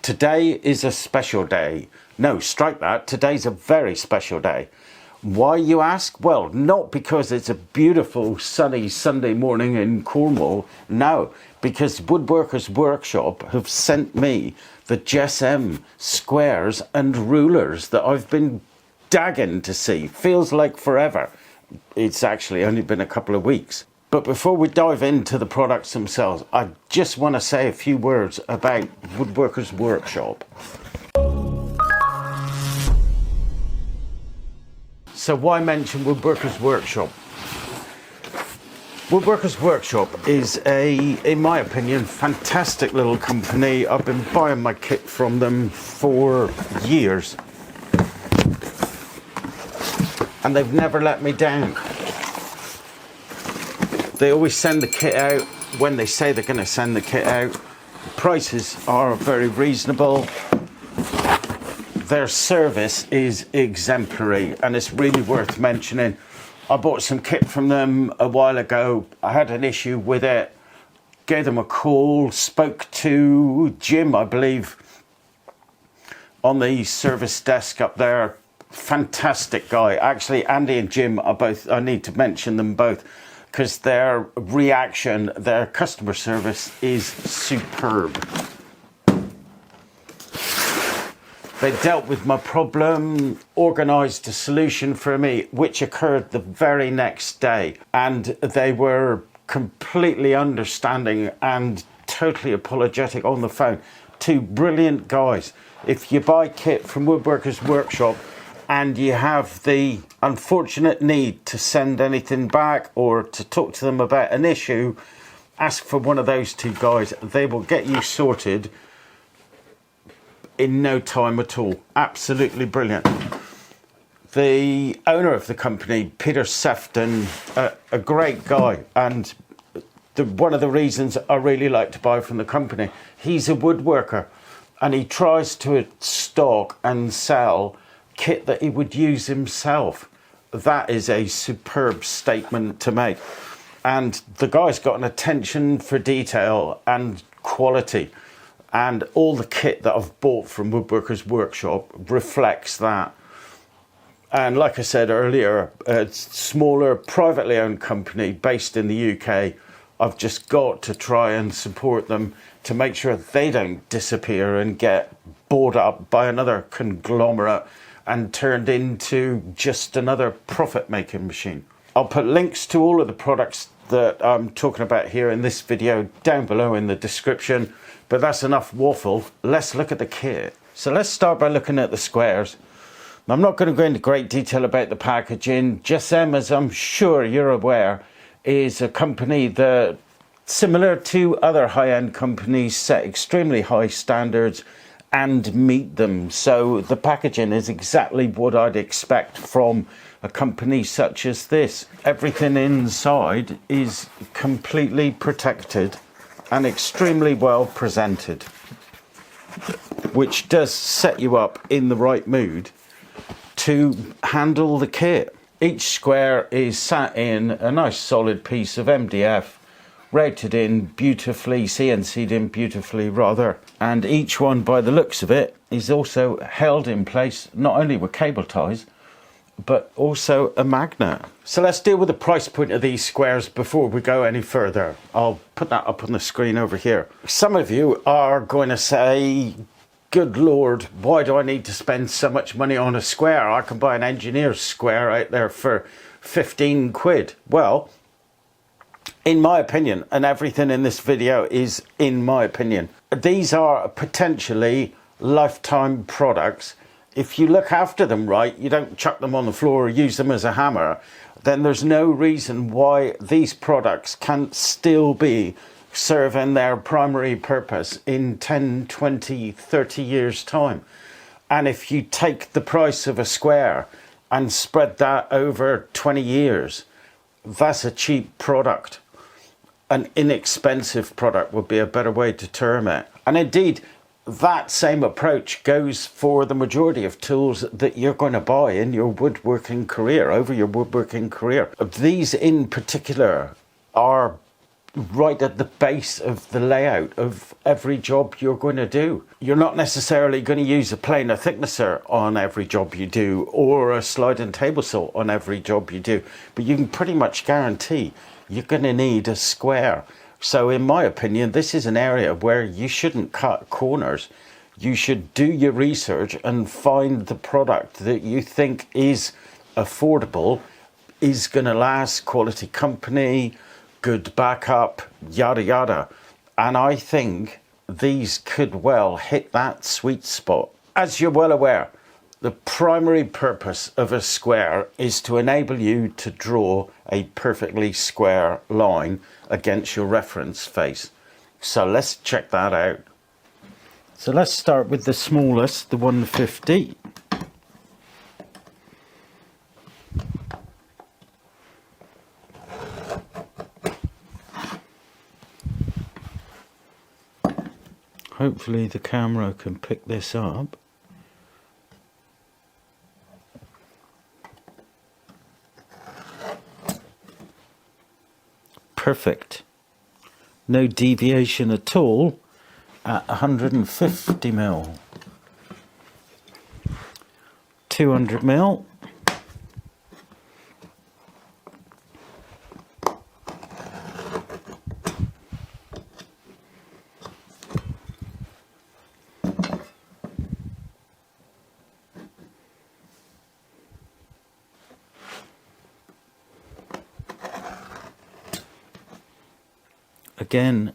Today is a special day. No, strike that. Today's a very special day. Why, you ask? Well, not because it's a beautiful sunny Sunday morning in Cornwall. No, because Woodworkers Workshop have sent me the JessEm squares and rulers that I've been dagging to see. Feels like forever. It's actually only been a couple of weeks. But before we dive into the products themselves, I just want to say a few words about Woodworkers Workshop. So why mention Woodworkers Workshop? Woodworkers Workshop is in my opinion, fantastic little company. I've been buying my kit from them for years. And they've never let me down. They always send the kit out when they say they're going to send the kit out. The prices are very reasonable. Their service is exemplary, and it's really worth mentioning. I bought some kit from them a while ago. I had an issue with it. Gave them a call, spoke to Jim, I believe, on the service desk up there. Fantastic guy. Actually, Andy and Jim are both, I need to mention them both, because their reaction, their customer service is superb. They dealt with my problem, organised a solution for me, which occurred the very next day. And they were completely understanding and totally apologetic on the phone. Two brilliant guys. If you buy kit from Woodworkers Workshop and you have the unfortunate need to send anything back or to talk to them about an issue, ask for one of those two guys. They will get you sorted in no time at all. Absolutely brilliant. The owner of the company, Peter Sefton, a great guy, and one of the reasons I really like to buy from the company, he's a woodworker and he tries to stock and sell kit that he would use himself. That is a superb statement to make. And the guy's got an attention for detail and quality. And all the kit that I've bought from Woodworkers Workshop reflects that. And like I said earlier, a smaller privately owned company based in the UK. I've just got to try and support them to make sure they don't disappear and get bought up by another conglomerate and turned into just another profit-making machine. I'll put links to all of the products that I'm talking about here in this video down below in the description, but that's enough waffle. Let's look at the kit. So let's start by looking at the squares. I'm not going to go into great detail about the packaging. JessEm, as I'm sure you're aware, is a company that, similar to other high-end companies, set extremely high standards and meet them. So the packaging is exactly what I'd expect from a company such as this. Everything inside is completely protected and extremely well presented, which does set you up in the right mood to handle the kit. Each square is sat in a nice solid piece of MDF, routed in beautifully, CNC'd in beautifully rather, and each one, by the looks of it, is also held in place not only with cable ties but also a magnet. So let's deal with the price point of these squares before we go any further. I'll put that up on the screen over here. Some of you are going to say, good Lord, why do I need to spend so much money on a square? I can buy an engineer's square out there for 15 quid. Well, in my opinion, and everything in this video is in my opinion, these are potentially lifetime products. If you look after them right, you don't chuck them on the floor or use them as a hammer, then there's no reason why these products can't still be serving their primary purpose in 10, 20, 30 years time. And if you take the price of a square and spread that over 20 years, that's a cheap product. An inexpensive product would be a better way to term it. And indeed, that same approach goes for the majority of tools that you're going to buy in your woodworking career, over your woodworking career. These in particular are right at the base of the layout of every job you're going to do. You're not necessarily going to use a planer thicknesser on every job you do, or a sliding table saw on every job you do, but you can pretty much guarantee you're going to need a square. So in my opinion, this is an area where you shouldn't cut corners. You should do your research and find the product that you think is affordable, is going to last, quality company, good backup, yada yada. And I think these could well hit that sweet spot. As you're well aware, the primary purpose of a square is to enable you to draw a perfectly square line against your reference face. So let's check that out. So let's start with the smallest, the 150. Hopefully the camera can pick this up. Perfect. No deviation at all at 150 mil. 200 mil. Again,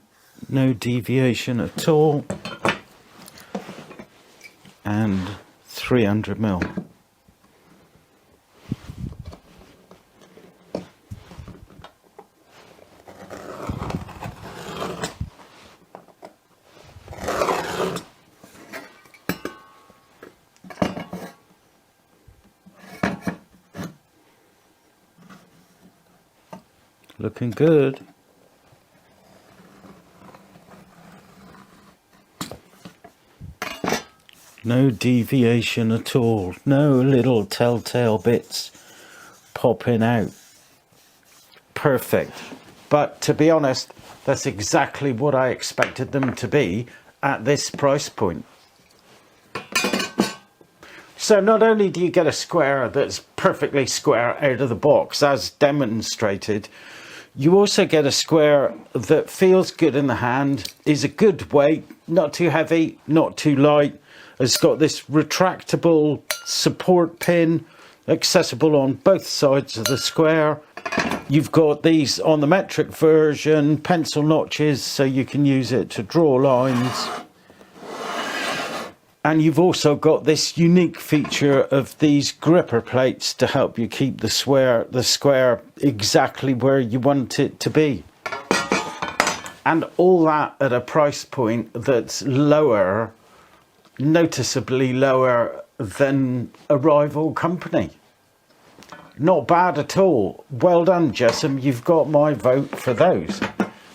no deviation at all, and 300 mil. Looking good. No deviation at all, no little telltale bits popping out. Perfect. But to be honest, that's exactly what I expected them to be at this price point. So not only do you get a square that's perfectly square out of the box as demonstrated, you also get a square that feels good in the hand, is a good weight, not too heavy, not too light. It's got this retractable support pin, accessible on both sides of the square. You've got these on the metric version, pencil notches, so you can use it to draw lines. And you've also got this unique feature of these gripper plates to help you keep the square exactly where you want it to be. And all that at a price point that's lower, noticeably lower than a rival company. Not bad at all. Well done, JessEm. You've got my vote for those.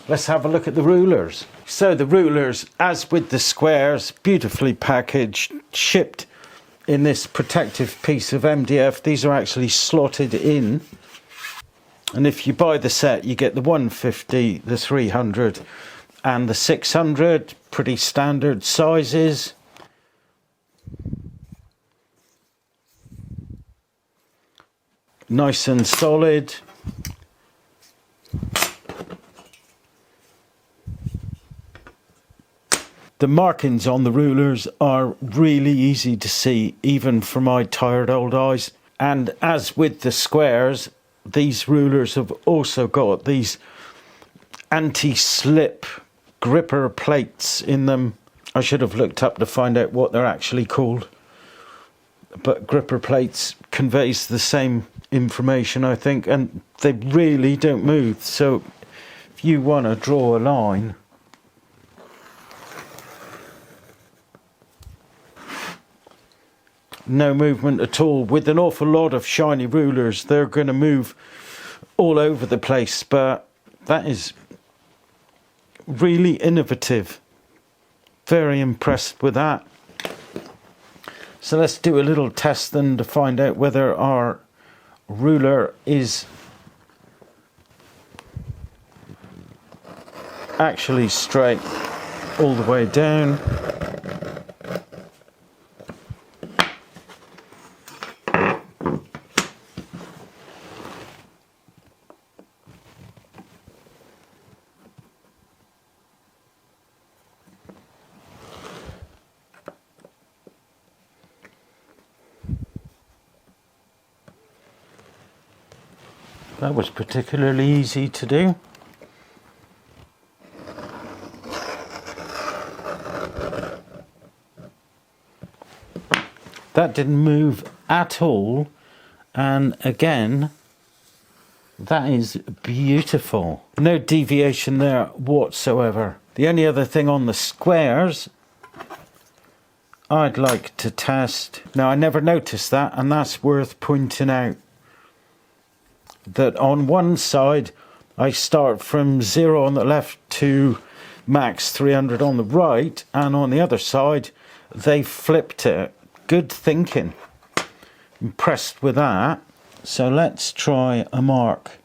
Let's have a look at the rulers. So the rulers, as with the squares, beautifully packaged, shipped in this protective piece of MDF. These are actually slotted in. And if you buy the set, you get the 150, the 300 and the 600, pretty standard sizes. Nice and solid. The markings on the rulers are really easy to see, even for my tired old eyes. And as with the squares, these rulers have also got these anti-slip gripper plates in them. I should have looked up to find out what they're actually called. But gripper plates conveys the same information, I think, and they really don't move. So if you want to draw a line, no movement at all. With an awful lot of shiny rulers, they're going to move all over the place, but that is really innovative. Very impressed with that. So let's do a little test then to find out whether our ruler is actually straight all the way down. That was particularly easy to do. That didn't move at all, and again, that is beautiful. No deviation there whatsoever. The only other thing on the squares I'd like to test. Now, I never noticed that, and that's worth pointing out. That on one side I start from 0 on the left to max 300 on the right, and on the other side they flipped it. Good thinking. Impressed with that. So let's try a mark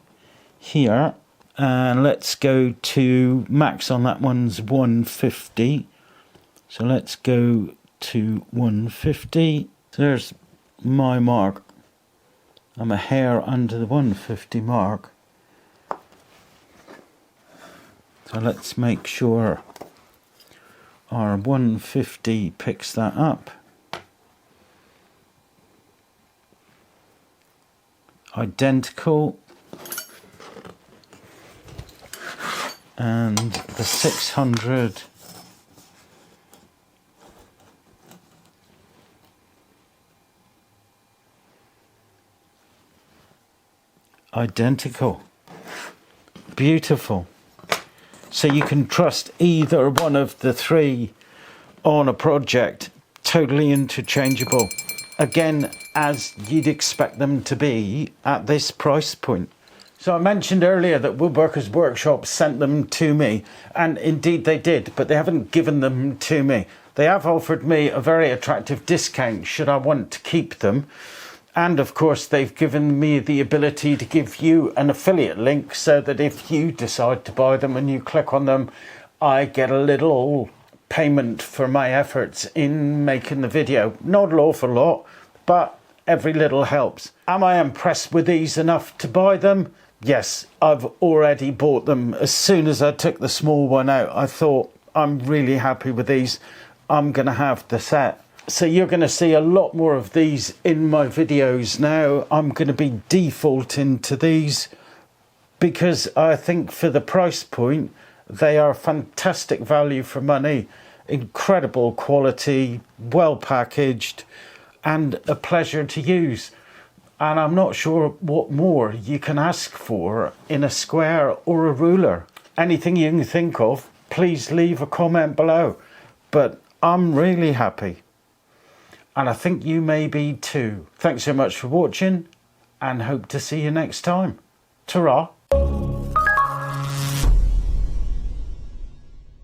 here, and let's go to max on that one's 150. So let's go to 150. There's my mark. I'm a hair under the 150 mark. So let's make sure our 150 picks that up. Identical. And the 600 identical. Beautiful. So you can trust either one of the three on a project, totally interchangeable. Again, as you'd expect them to be at this price point. So I mentioned earlier that Woodworkers Workshop sent them to me, and indeed they did, but they haven't given them to me. They have offered me a very attractive discount should I want to keep them. And of course, they've given me the ability to give you an affiliate link so that if you decide to buy them and you click on them, I get a little payment for my efforts in making the video. Not an awful lot, but every little helps. Am I impressed with these enough to buy them? Yes, I've already bought them. As soon as I took the small one out, I thought, I'm really happy with these. I'm going to have the set. So you're going to see a lot more of these in my videos now. I'm going to be defaulting to these because I think for the price point, they are fantastic value for money, incredible quality, well packaged, and a pleasure to use. And I'm not sure what more you can ask for in a square or a ruler. Anything you can think of, please leave a comment below. But I'm really happy. And I think you may be too. Thanks so much for watching, and hope to see you next time. Ta-ra.